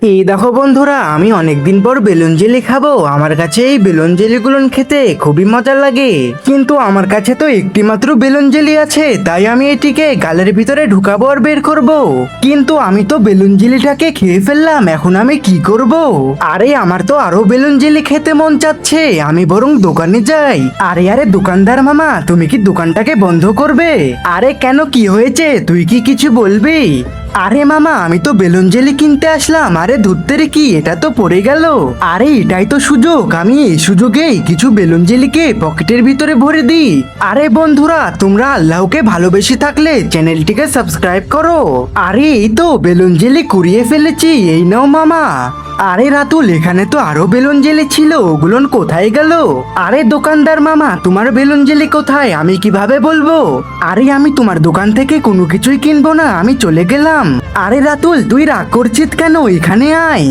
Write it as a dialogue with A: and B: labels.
A: এই দেখো বন্ধুরা, আমি অনেকদিন পর বেলুন জেলি খাবো। আমার কাছে এই বেলুন জেলিগুলো খেতে খুবই মজা লাগে, কিন্তু আমার কাছে তো একটি মাত্র বেলুন জেলি আছে, তাই আমি এটিকে গালের ভিতরে ঢুকাবো আর বের করব। কিন্তু আমি তো বেলুন জেলিটাকে খেয়ে ফেললাম, এখন আমি কি করব? আরে আমার তো আরো বেলুন জেলি খেতে মন চাচ্ছে, আমি বরং দোকানে যাই। আরে আরে দোকানদার মামা, তুমি কি দোকানটাকে বন্ধ করবে? আরে কেন, কি হয়েছে? তুই কি কিছু বলবি? আরে মামা, আমি তো বেলুন জেলি কিনতে আসলাম। আরে ধুত্তেরে কি, এটা তো পড়ে গেল। আরে এটাই তো সুযোগ, আমি এই সুযোগেই কিছু বেলুন জেলিকে পকেটের ভিতরে ভরে দিই। আরে বন্ধুরা, তোমরা আল্লাহকে ভালোবেসে থাকলে চ্যানেলটিকে সাবস্ক্রাইব করো। আরে এই তো বেলুন জেলি কুড়িয়ে ফেলেছি, এই নাও মামা। আরে রাতুল, এখানে তো আরো বেলুন জেলি ছিল, ওগুলো কোথায় গেল? আরে দোকানদার মামা, তোমার বেলুন জেলি কোথায়, আমি কিভাবে বলবো? আরে আমি তোমার দোকান থেকে কোনো কিছুই কিনবো না, আমি চলে গেলাম। আরে রাতুল, তুই রাগ করছিস কেন? এখানে আয়।